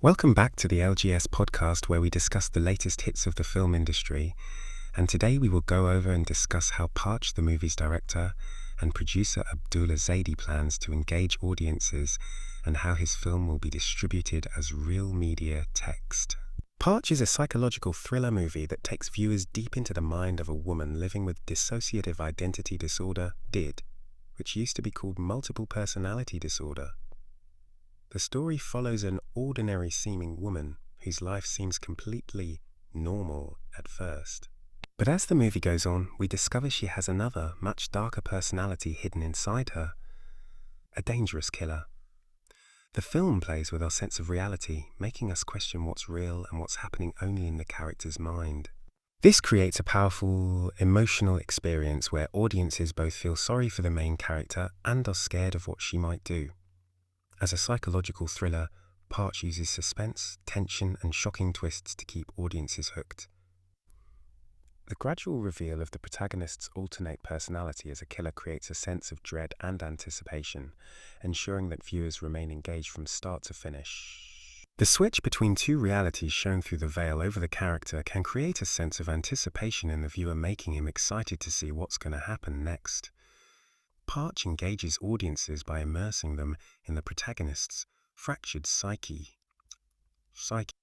Welcome back to the LGS Podcast, where we discuss the latest hits of the film industry. And today we will go over and discuss how Parche, the movie's director, and producer Abdullah Zaidi plans to engage audiences and how his film will be distributed as real media text. Parche is a psychological thriller movie that takes viewers deep into the mind of a woman living with dissociative identity disorder, DID, which used to be called multiple personality disorder. The story follows an ordinary-seeming woman whose life seems completely normal at first. But as the movie goes on, we discover she has another, much darker personality hidden inside her, a dangerous killer. The film plays with our sense of reality, making us question what's real and what's happening only in the character's mind. This creates a powerful, emotional experience where audiences both feel sorry for the main character and are scared of what she might do. As a psychological thriller, Parche uses suspense, tension, and shocking twists to keep audiences hooked. The gradual reveal of the protagonist's alternate personality as a killer creates a sense of dread and anticipation, ensuring that viewers remain engaged from start to finish. The switch between two realities shown through the veil over the character can create a sense of anticipation in the viewer, making him excited to see what's going to happen next. Parche engages audiences by immersing them in the protagonist's fractured psyche.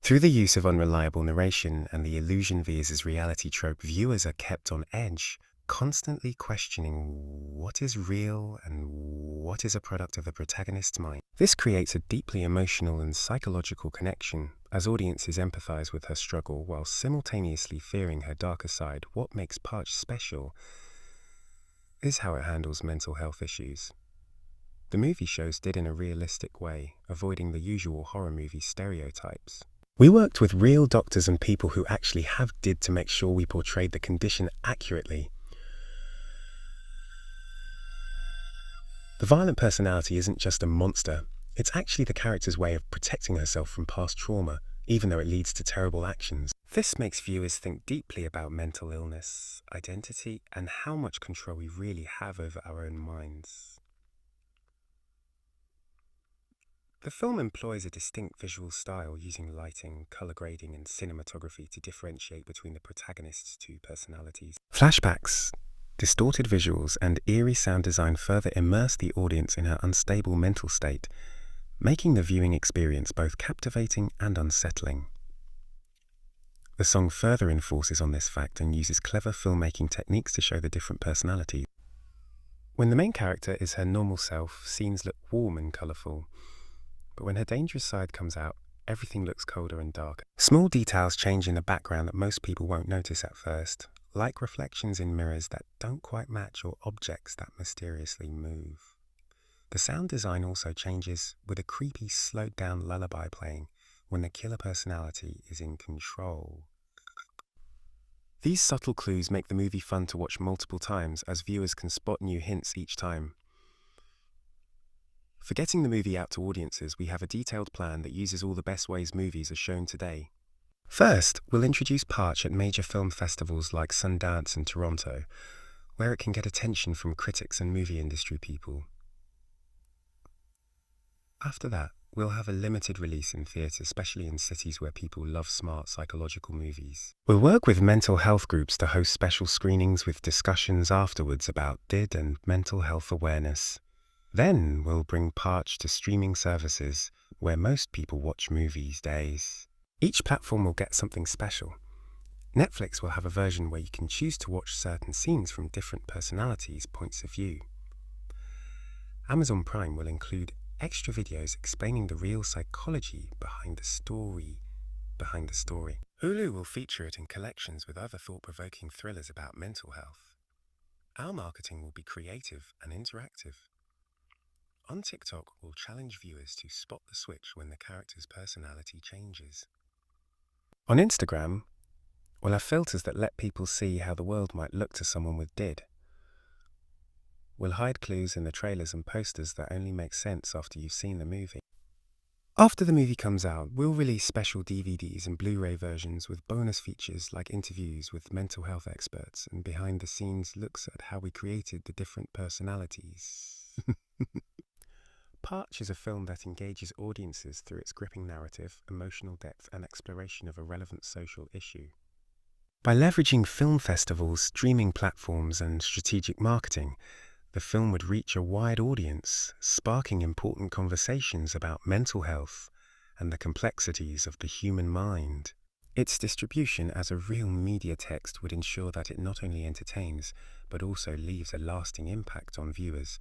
Through the use of unreliable narration and the illusion vs. reality trope, viewers are kept on edge, constantly questioning what is real and what is a product of the protagonist's mind. This creates a deeply emotional and psychological connection, as audiences empathize with her struggle while simultaneously fearing her darker side. What makes Parche special is how it handles mental health issues. The movie shows DID in a realistic way, avoiding the usual horror movie stereotypes. We worked with real doctors and people who actually have DID to make sure we portrayed the condition accurately. The violent personality isn't just a monster, it's actually the character's way of protecting herself from past trauma, even though it leads to terrible actions. This makes viewers think deeply about mental illness, identity, and how much control we really have over our own minds. The film employs a distinct visual style, using lighting, color grading, and cinematography to differentiate between the protagonist's two personalities. Flashbacks, distorted visuals, and eerie sound design further immerse the audience in her unstable mental state, making the viewing experience both captivating and unsettling. The song further enforces on this fact and uses clever filmmaking techniques to show the different personalities. When the main character is her normal self, scenes look warm and colourful, but when her dangerous side comes out, everything looks colder and darker. Small details change in the background that most people won't notice at first, like reflections in mirrors that don't quite match or objects that mysteriously move. The sound design also changes, with a creepy, slowed-down lullaby playing when the killer personality is in control. These subtle clues make the movie fun to watch multiple times, as viewers can spot new hints each time. For getting the movie out to audiences, we have a detailed plan that uses all the best ways movies are shown today. First, we'll introduce Parche at major film festivals like Sundance and Toronto, where it can get attention from critics and movie industry people. After that, we'll have a limited release in theatres, especially in cities where people love smart psychological movies. We'll work with mental health groups to host special screenings with discussions afterwards about DID and mental health awareness. Then we'll bring Parche to streaming services where most people watch movies days. Each platform will get something special. Netflix will have a version where you can choose to watch certain scenes from different personalities' points of view. Amazon Prime will include extra videos explaining the real psychology behind the story. Hulu will feature it in collections with other thought-provoking thrillers about mental health. Our marketing will be creative and interactive. On TikTok, we'll challenge viewers to spot the switch when the character's personality changes. On Instagram, we'll have filters that let people see how the world might look to someone with DID. We'll hide clues in the trailers and posters that only make sense after you've seen the movie. After the movie comes out, we'll release special DVDs and Blu-ray versions with bonus features like interviews with mental health experts and behind-the-scenes looks at how we created the different personalities. Parche is a film that engages audiences through its gripping narrative, emotional depth, and exploration of a relevant social issue. By leveraging film festivals, streaming platforms, and strategic marketing, the film would reach a wide audience, sparking important conversations about mental health and the complexities of the human mind. Its distribution as a real media text would ensure that it not only entertains, but also leaves a lasting impact on viewers.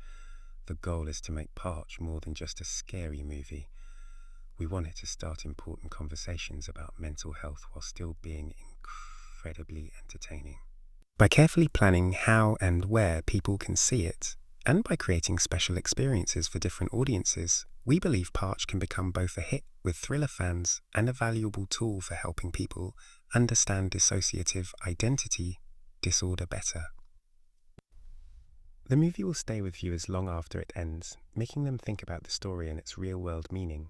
The goal is to make Parche more than just a scary movie. We want it to start important conversations about mental health while still being incredibly entertaining. By carefully planning how and where people can see it, and by creating special experiences for different audiences, we believe Parche can become both a hit with thriller fans and a valuable tool for helping people understand dissociative identity disorder better. The movie will stay with viewers long after it ends, making them think about the story and its real-world meaning.